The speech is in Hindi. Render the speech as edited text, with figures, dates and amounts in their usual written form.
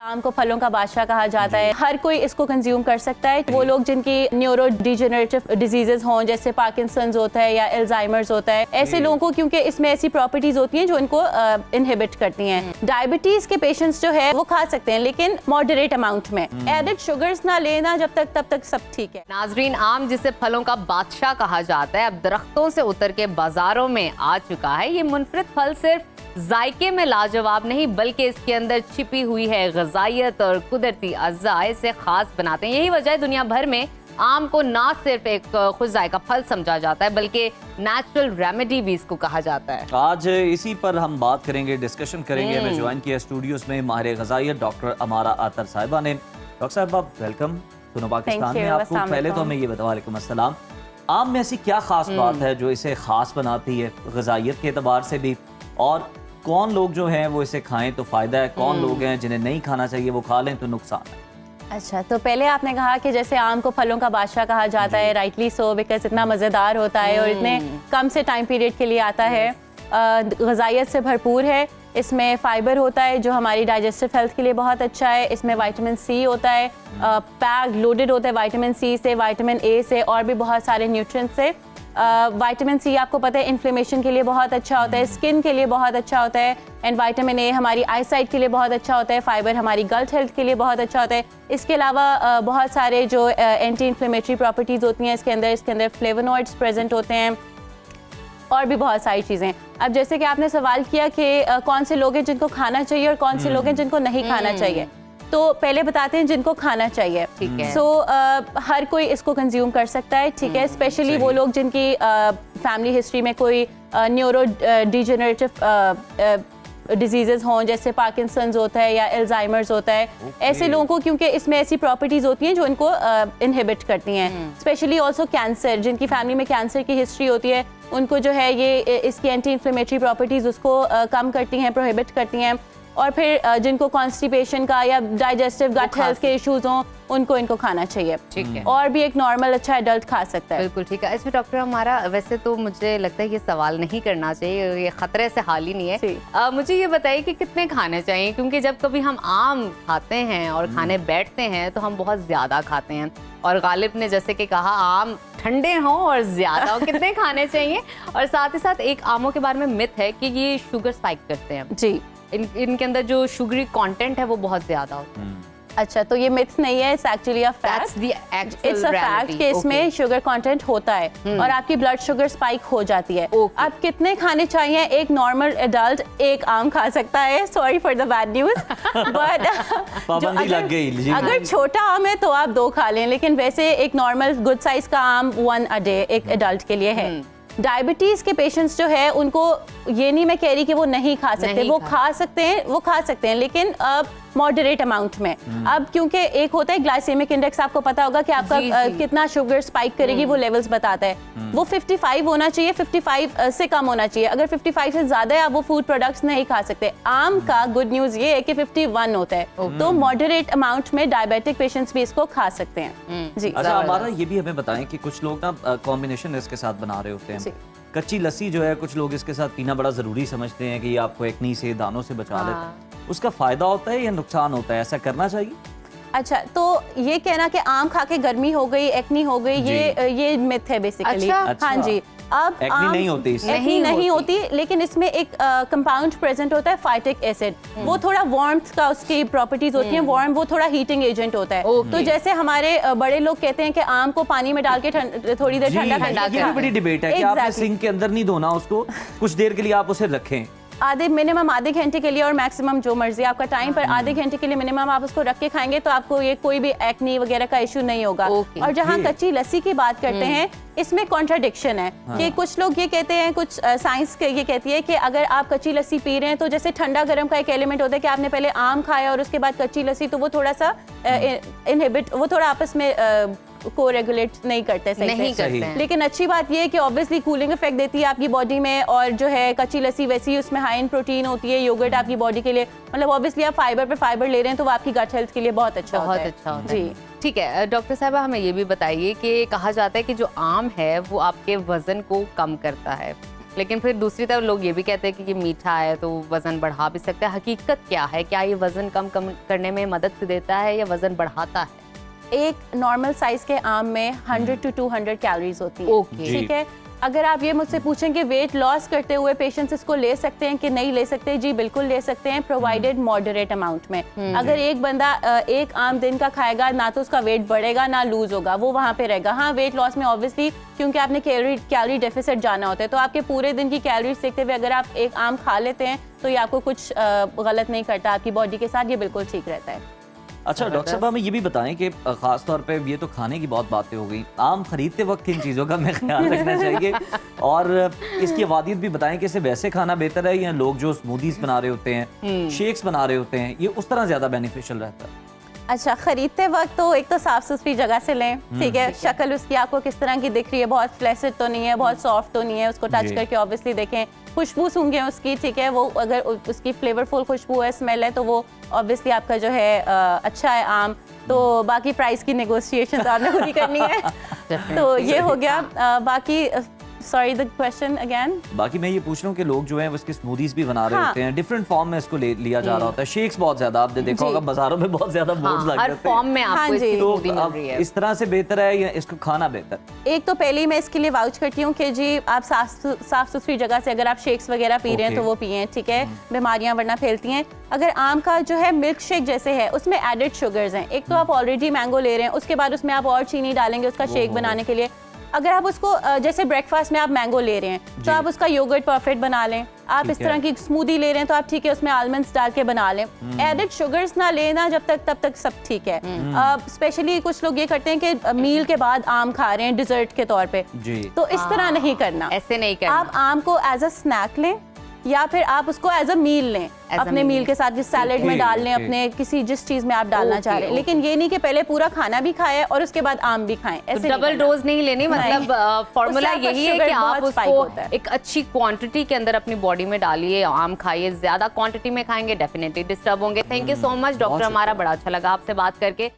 आम को फलों का बादशाह कहा जाता है, हर कोई इसको कंज्यूम कर सकता है। वो लोग जिनकी न्यूरो डिजेनरेटिव डिजीजेज हों, जैसे पार्किंसंस होता है या अल्जाइमर्स होता है, ऐसे लोगों को, क्योंकि इसमें ऐसी प्रॉपर्टीज होती हैं जो इनको इनहिबिट करती हैं। डायबिटीज के पेशेंट्स जो है वो खा सकते हैं, लेकिन मॉडरेट अमाउंट में। एडेड शुगर्स ना लेना तब तक सब ठीक है। नाजरीन, आम जिसे फलों का बादशाह कहा जाता है, अब दरख्तों से उतर के बाजारों में आ चुका है। ये मुनफरिद फल सिर्फ जायके में लाजवाब नहीं, बल्कि इसके अंदर छिपी हुई है ग़िज़ाइयत और कुदरती अज़्ज़ा इसे खास बनाते हैं। यही वजह है दुनिया भर में आम को ना सिर्फ एक खुश जायका फल समझा जाता है, बल्कि नेचुरल रेमेडी भी इसको कहा जाता है। आज इसी पर हम बात करेंगे, डिस्कशन करेंगे। हमें ज्वाइन किया स्टूडियोज में माहिर ग़िज़ाइयत डॉक्टर अमारा आतर साहिबा ने। डॉक्टर साहिबा, वेलकम सुनो पाकिस्तान में आपको। पहले तो हमें ये बताओ, वालेकुम अस्सलाम, आम में ऐसी क्या खास बात है जो इसे खास बनाती है ग़िज़ाइयत के एतबार से भी, और कौन लोग जो हैं वो इसे खाएं तो फ़ायदा है, कौन लोग हैं जिन्हें नहीं खाना चाहिए, वो खा लें तो नुकसान है? अच्छा, तो पहले आपने कहा कि जैसे आम को फलों का बादशाह कहा जाता है, राइटली सो, बिकॉज इतना मज़ेदार होता है और इतने कम से टाइम पीरियड के लिए आता है, ग़िज़ाइयत से भरपूर है। इसमें फाइबर होता है जो हमारी डाइजेस्टिव हेल्थ के लिए बहुत अच्छा है। इसमें विटामिन सी होता है, पैक लोडेड होता है विटामिन सी से, विटामिन ए से, और भी बहुत सारे न्यूट्रिएंट्स से। विटामिन सी आपको पता है इन्फ्लेमेशन के लिए बहुत अच्छा होता है, स्किन के लिए बहुत अच्छा होता है, एंड विटामिन ए हमारी आई साइट के लिए बहुत अच्छा होता है। फाइबर हमारी गट हेल्थ के लिए बहुत अच्छा होता है। इसके अलावा बहुत सारे जो एंटी इन्फ्लेमेटरी प्रॉपर्टीज़ होती हैं इसके अंदर फ्लेवोनॉइड्स प्रेजेंट होते हैं, और भी बहुत सारी चीज़ें। अब जैसे कि आपने सवाल किया कि कौन से लोग हैं जिनको खाना चाहिए और कौन से लोग हैं जिनको नहीं खाना चाहिए, तो पहले बताते हैं जिनको खाना चाहिए। ठीक है। सो हर कोई इसको कंज्यूम कर सकता है, ठीक है। स्पेशली वो लोग जिनकी फैमिली हिस्ट्री में कोई न्यूरो डिजेनरेटिव डिजीजेज हों, जैसे पार्किंसंस होता है या अल्जाइमर्स होता है, ऐसे लोगों को, क्योंकि इसमें ऐसी प्रॉपर्टीज होती हैं जो इनको इनहिबिट करती हैं। स्पेशली ऑल्सो कैंसर, जिनकी फैमिली में कैंसर की हिस्ट्री होती है, उनको जो है ये इसकी एंटी इन्फ्लेमेटरी प्रॉपर्टीज उसको कम करती हैं, प्रोहिबिट करती हैं। और फिर जिनको कॉन्स्टिपेशन का या डाइजेस्टिव गट हेल्थ के इश्यूज हों, उनको इनको खाना चाहिए। ठीक है। और भी एक नॉर्मल अच्छा एडल्ट खा सकता है। बिल्कुल ठीक है। इसमें डॉक्टर हमारा, वैसे तो मुझे लगता है ये सवाल नहीं करना चाहिए, ये खतरे से हाल ही नहीं है। मुझे ये बताइए कि कितने खाने चाहिए, क्योंकि जब कभी हम आम खाते हैं और खाने बैठते हैं तो हम बहुत ज्यादा खाते हैं, और गालिब ने जैसे कि कहा आम ठंडे हों और ज्यादा हो, कितने खाने चाहिए? और साथ ही साथ एक आमों के बारे में मिथ है कि ये शुगर स्पाइक करते हैं जी, इनके अंदर जो शुगरी कंटेंट है वो बहुत ज्यादा होता है। अच्छा, तो ये मिथ नहीं है, it's actually a fact. It's a fact कि इसमें शुगर कंटेंट होता है और आपकी ब्लड शुगर स्पाइक हो जाती है। अब कितने खाने चाहिए? एक नॉर्मल एडल्ट एक आम खा सकता है, sorry for the bad news, but पाबंदी लग गई। अगर छोटा आम है तो आप 2 खा लें, लेकिन वैसे एक नॉर्मल गुड साइज का आम 1 a day एक एडल्ट के लिए है। डायबिटीज के पेशेंट्स जो है उनको ये नहीं मैं कह रही कि वो नहीं खा सकते, वो खा सकते हैं, लेकिन मॉडरेट अमाउंट में। अब क्योंकि एक होता है ग्लाइसेमिक इंडेक्स, आपको पता होगा कि आपका कितना शुगर स्पाइक करेगी, वो लेवल्स बताता है। वो 55 होना चाहिए, 55 से कम होना चाहिए। अगर 55 से ज्यादा है आप वो फूड प्रोडक्ट्स नहीं खा सकते। आम का गुड न्यूज ये है कि 51 होता है, तो मॉडरेट अमाउंट में डायबिटिक पेशेंट्स भी इसको खा सकते हैं। जी। अच्छा, हमारा ये भी हमें बताएं कि कुछ लोग ना कॉम्बिनेशन इसके साथ बना रहे होते हैं। कच्ची लस्सी जो है कुछ लोग इसके साथ पीना बड़ा जरूरी समझते हैं कि ये आपको एक्नी से, दानों से बचा लेता है। उसका फायदा होता है या नुकसान होता है? ऐसा करना चाहिए? अच्छा, तो ये कहना कि आम खा के गर्मी हो गई, एक्नी हो गई, ये मिथ है बेसिकली। अच्छा? हाँ जी। अब एक्नी नहीं होती, नहीं होती, लेकिन इसमें एक कंपाउंड प्रेजेंट होता है फाइटिक एसिड। वो थोड़ा वार्मथ का उसकी प्रॉपर्टीज होती हैं, वार्म, वो थोड़ा हीटिंग एजेंट होता है। तो जैसे हमारे बड़े लोग कहते हैं कि आम को पानी में डाल के थोड़ी देर ठंडा ये भी बड़ी डिबेट है कि आपने सिंक के अंदर नहीं धोना उसको, कुछ देर के लिए आप उसे रखें, मिनिमम आधे घंटे के लिए, और मैक्सिमम जो मर्जी आपका टाइम, पर आधे घंटे के लिए मिनिमम आप उसको रख के खाएंगे तो आपको ये कोई भी एक्नी वगैरह का इशू नहीं होगा। और जहाँ कच्ची लस्सी की बात करते हैं, इसमें कॉन्ट्राडिक्शन है कि कुछ लोग ये कहते हैं, कुछ साइंस ये कहती है कि अगर आप कच्ची लस्सी पी रहे हैं तो जैसे ठंडा गर्म का एक एलिमेंट होता है कि आपने पहले आम खाया और उसके बाद कच्ची लस्सी, तो वो थोड़ा सा इनहिबिट, वो थोड़ा आपस में को रेगुलेट नहीं करते सही से। लेकिन अच्छी बात ये है कि ऑब्वियसली कूलिंग इफेक्ट देती है आपकी बॉडी में, और जो है कच्ची लस्सी वैसी उसमें हाई इन प्रोटीन होती है, योगर्ट आपकी बॉडी के लिए, मतलब ऑब्वियसली आप फाइबर पे फाइबर ले रहे हैं तो वो आपकी गट हेल्थ के लिए बहुत अच्छा होता है। जी ठीक है। डॉक्टर साहबा, हमें ये भी बताइए कि कहा जाता है कि जो आम है वो आपके वजन को कम करता है, लेकिन फिर दूसरी तरफ लोग ये भी कहते हैं कि ये मीठा है तो वजन बढ़ा भी सकता है। हकीकत क्या है, क्या ये वजन कम करने में मदद देता है या वजन बढ़ाता है? एक नॉर्मल साइज के आम में 100 to 200 कैलोरीज होती है। ओके। ठीक है, अगर आप ये मुझसे पूछें कि वेट लॉस करते हुए पेशेंट्स इसको ले सकते हैं कि नहीं ले सकते, जी बिल्कुल ले सकते हैं, प्रोवाइडेड मॉडरेट अमाउंट में। अगर एक बंदा एक आम दिन का खाएगा, ना तो उसका वेट बढ़ेगा ना लूज होगा, वो वहाँ पे रहेगा। हाँ, वेट लॉस में ऑब्वियसली क्योंकि आपने कैलोरी डेफिसिट जाना होता है, तो आपके पूरे दिन की कैलोरीज देखते हुए अगर आप एक आम खा लेते हैं तो ये आपको कुछ गलत नहीं करता आपकी बॉडी के साथ, ये बिल्कुल ठीक रहता है। अच्छा डॉक्टर साहब, हमें ये भी बताएं कि खास तौर पे ये तो खाने की बहुत बातें हो गई, आम खरीदते वक्त किन चीज़ों का हमें ख्याल रखना चाहिए, और इसकी अवादियत भी बताएं कि इसे वैसे खाना बेहतर है या लोग जो स्मूदीज बना रहे होते हैं, शेक्स बना रहे होते हैं, ये उस तरह ज़्यादा बेनिफिशियल रहता है? अच्छा, खरीदते वक्त तो एक तो साफ सुथरी जगह से लें, ठीक है। शक्ल उसकी आपको किस तरह की दिख रही है, बहुत फ्लैसिड तो नहीं है, बहुत सॉफ्ट तो नहीं है, उसको टच करके ऑब्वियसली देखें। खुशबू सूंघें उसकी, ठीक है, वो अगर उसकी फ्लेवरफुल खुशबू है, स्मेल है, तो वो ऑब्वियसली आपका जो है अच्छा है आम। तो बाकी प्राइस की नेगोशिएशन आपने पूरी करनी है। तो ये हो गया। बाकी सॉरी, द क्वेश्चन अगेन। बाकी मैं ये पूछ रहा हूँ कि लोग जो हैं वो इसके स्मूदीज भी बना रहे हाँ। होते हैं, डिफरेंट फॉर्म में इसको लिया जा रहा होता है, शेक्स बहुत ज्यादा आपने देखा होगा बाजारों में बहुत ज्यादा बोर्ड लग हर जाते फॉर्म हैं। में आपको हाँ इसकी जी। स्मूदी तो मिल अब रही है। इस तरह से बेहतर है या इसको खाना बेहतर? एक तो पहले ही मैं इसके लिए वाउच करती हूँ कि जी आप साफ सुथरी जगह से अगर आप शेक्स वगैरह पी रहे हैं तो वो पिए, ठीक है, बीमारियां वरना फैलती हैं। अगर आम का जो है मिल्क शेक जैसे है, उसमें एडेड शुगर्स हैं। एक तो आप ऑलरेडी मैंगो ले रहे हैं, उसके बाद उसमें आप और चीनी डालेंगे उसका शेक बनाने के लिए। अगर आप उसको जैसे ब्रेकफास्ट में आप मैंगो ले रहे हैं तो आप उसका योगर्ट परफेक्ट बना लें। आप इस तरह की स्मूदी ले रहे हैं तो आप ठीक है उसमें आलमंड्स डाल के बना लें। एडेड शुगर्स ना लेना तब तक सब ठीक है। स्पेशली कुछ लोग ये करते हैं कि मील के बाद आम खा रहे हैं डिजर्ट के तौर पे, जी। तो इस तरह नहीं करना, ऐसे नहीं करना। आप आम को एज अ स्नैक लें या फिर आप उसको एज अ मील लें, अपने मील के साथ जिस सैलेड में डाल लें, अपने किसी जिस चीज में आप डालना चाह रहे हैं। लेकिन ये नहीं कि पहले पूरा खाना भी खाएं और उसके बाद आम भी खाएं, ऐसे नहीं डबल करना। डोज नहीं लेनी, मतलब फॉर्मूला उससे आपका यही है शुगर कि आप बहुत स्पाइक उसको होता है। एक अच्छी क्वांटिटी के अंदर अपनी बॉडी में डालिए, आम खाइए। ज्यादा क्वांटिटी में खाएंगे डेफिनेटली डिस्टर्ब होंगे। Thank you so much doctor, हमारा बड़ा अच्छा लगा आपसे बात करके।